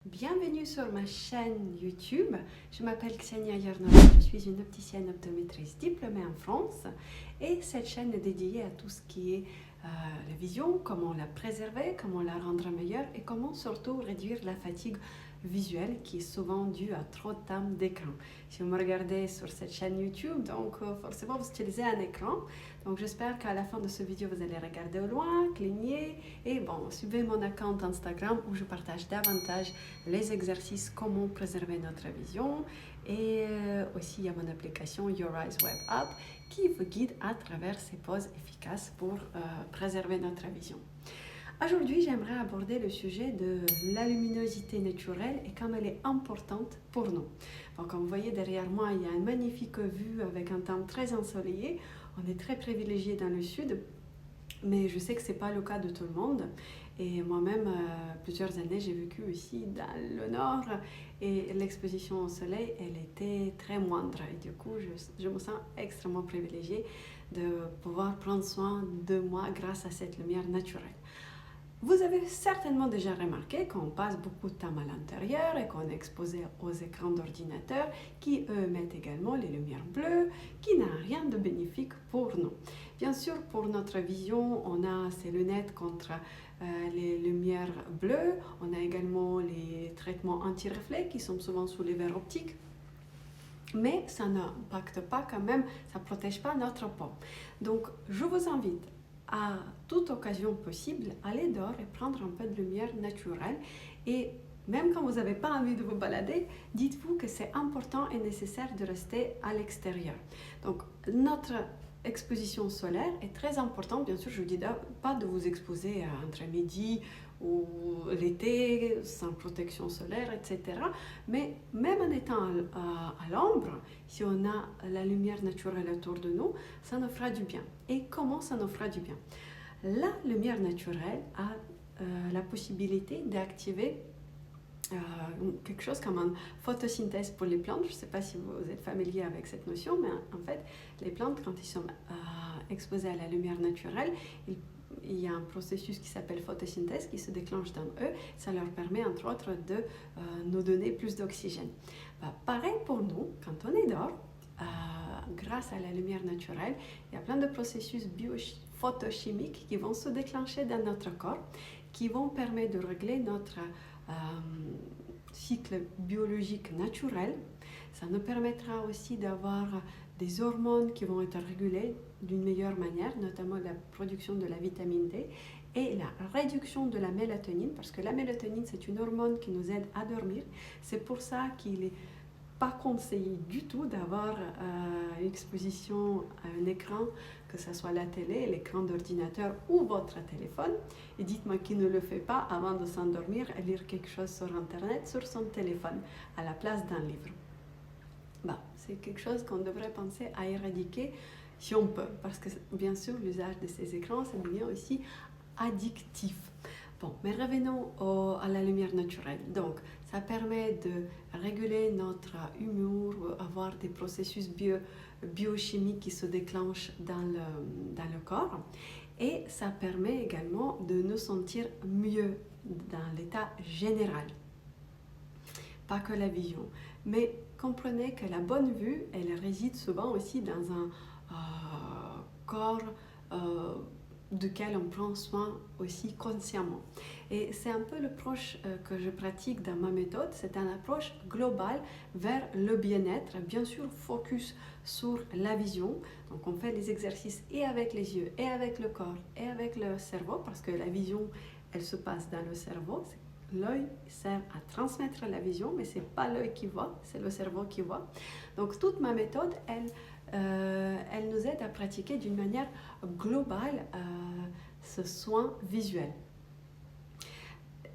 Bienvenue sur ma chaîne YouTube. Je m'appelle Ksenia Yarnova, je suis une opticienne optométriste diplômée en France et cette chaîne est dédiée à tout ce qui est la vision, comment la préserver, comment la rendre meilleure et comment surtout réduire la fatigue visuelle qui est souvent due à trop de temps d'écran. Si vous me regardez sur cette chaîne YouTube, donc forcément vous utilisez un écran. Donc j'espère qu'à la fin de cette vidéo vous allez regarder au loin, cligner et bon, suivez mon compte Instagram où je partage davantage les exercices, comment préserver notre vision et aussi il y a mon application Your Eyes Web App qui vous guide à travers ces pauses efficaces pour préserver notre vision. Aujourd'hui, j'aimerais aborder le sujet de la luminosité naturelle et comme elle est importante pour nous. Donc, comme vous voyez derrière moi, il y a une magnifique vue avec un temps très ensoleillé. On est très privilégié dans le sud, mais je sais que ce n'est pas le cas de tout le monde. Et moi-même, plusieurs années, j'ai vécu ici dans le nord et l'exposition au soleil, elle était très moindre. Et du coup, je me sens extrêmement privilégiée de pouvoir prendre soin de moi grâce à cette lumière naturelle. Vous avez certainement déjà remarqué qu'on passe beaucoup de temps à l'intérieur et qu'on est exposé aux écrans d'ordinateur qui, eux, mettent également les lumières bleues, qui n'ont rien de bénéfique pour nous. Bien sûr, pour notre vision, on a ces lunettes contre les lumières bleues. On a également les traitements anti-reflets qui sont souvent sous les verres optiques. Mais ça n'impacte pas quand même, ça ne protège pas notre peau. Donc, je vous invite à toute occasion possible, aller dehors et prendre un peu de lumière naturelle. Et même quand vous n'avez pas envie de vous balader, dites-vous que c'est important et nécessaire de rester à l'extérieur. Donc, notre exposition solaire est très importante. Bien sûr, je ne vous dis pas de vous exposer entre midi ou l'été sans protection solaire, etc. Mais même en étant à l'ombre, si on a la lumière naturelle autour de nous, ça nous fera du bien. Et comment ça nous fera du bien? La lumière naturelle a la possibilité d'activer quelque chose comme une photosynthèse pour les plantes. Je ne sais pas si vous êtes familier avec cette notion, mais en fait, les plantes, quand ils sont exposées à la lumière naturelle, il y a un processus qui s'appelle photosynthèse qui se déclenche dans eux. Ça leur permet, entre autres, de nous donner plus d'oxygène. Pareil pour nous, quand on est dehors, grâce à la lumière naturelle, il y a plein de processus photochimiques qui vont se déclencher dans notre corps, qui vont permettre de régler notre cycle biologique naturel. Ça nous permettra aussi d'avoir des hormones qui vont être régulées d'une meilleure manière, notamment la production de la vitamine D et la réduction de la mélatonine, parce que la mélatonine, c'est une hormone qui nous aide à dormir. C'est pour ça qu'il n'est pas conseillé du tout d'avoir une exposition à un écran, que ce soit la télé, l'écran d'ordinateur ou votre téléphone. Et dites-moi qui ne le fait pas avant de s'endormir et lire quelque chose sur Internet, sur son téléphone, à la place d'un livre. C'est quelque chose qu'on devrait penser à éradiquer si on peut, parce que bien sûr l'usage de ces écrans, ça devient aussi addictif. Bon, mais revenons à la lumière naturelle. Donc, ça permet de réguler notre humeur, avoir des processus biochimiques qui se déclenchent dans le corps. Et ça permet également de nous sentir mieux dans l'état général. Pas que la vision. Mais comprenez que la bonne vue, elle réside souvent aussi dans un corps duquel on prend soin aussi consciemment. Et c'est un peu l'approche que je pratique dans ma méthode. C'est une approche globale vers le bien-être, bien sûr focus sur la vision. Donc on fait les exercices et avec les yeux, et avec le corps, et avec le cerveau, parce que la vision, elle se passe dans le cerveau. L'œil sert à transmettre la vision, mais ce n'est pas l'œil qui voit, c'est le cerveau qui voit. Donc toute ma méthode, elle nous aide à pratiquer d'une manière globale ce soin visuel.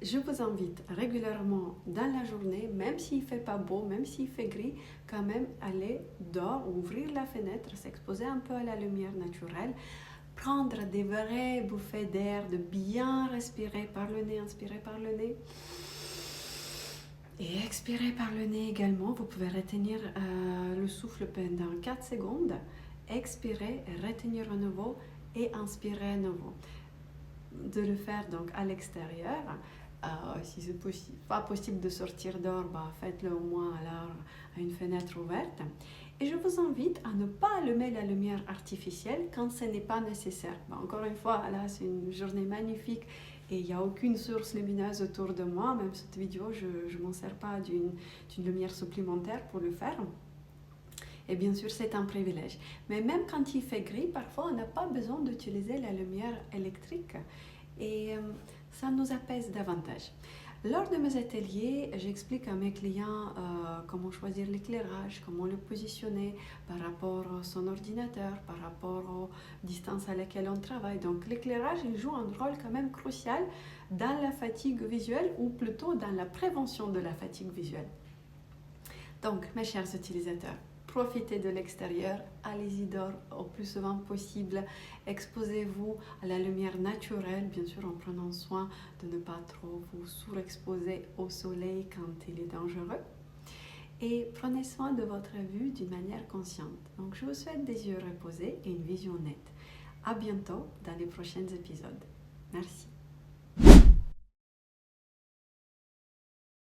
Je vous invite régulièrement dans la journée, même s'il ne fait pas beau, même s'il fait gris, quand même aller dehors, ouvrir la fenêtre, s'exposer un peu à la lumière naturelle, prendre des vraies bouffées d'air, de bien respirer par le nez, inspirer par le nez et expirer par le nez également. Vous pouvez retenir le souffle pendant 4 secondes, expirer, retenir à nouveau et inspirer à nouveau. De le faire donc à l'extérieur Si c'est pas possible de sortir dehors, faites-le au moins à une fenêtre ouverte. Et je vous invite à ne pas allumer la lumière artificielle quand ce n'est pas nécessaire. Encore une fois, là, c'est une journée magnifique et il n'y a aucune source lumineuse autour de moi. Même cette vidéo, je ne m'en sers pas d'une lumière supplémentaire pour le faire. Et bien sûr, c'est un privilège. Mais même quand il fait gris, parfois, on n'a pas besoin d'utiliser la lumière électrique et ça nous apaise davantage. Lors de mes ateliers, j'explique à mes clients comment choisir l'éclairage, comment le positionner par rapport à son ordinateur, par rapport aux distances à laquelle on travaille. Donc l'éclairage, il joue un rôle quand même crucial dans la fatigue visuelle ou plutôt dans la prévention de la fatigue visuelle. Donc mes chers utilisateurs, profitez de l'extérieur, allez-y dehors au plus souvent possible, exposez-vous à la lumière naturelle, bien sûr en prenant soin de ne pas trop vous surexposer au soleil quand il est dangereux. Et prenez soin de votre vue d'une manière consciente. Donc je vous souhaite des yeux reposés et une vision nette. À bientôt dans les prochains épisodes. Merci.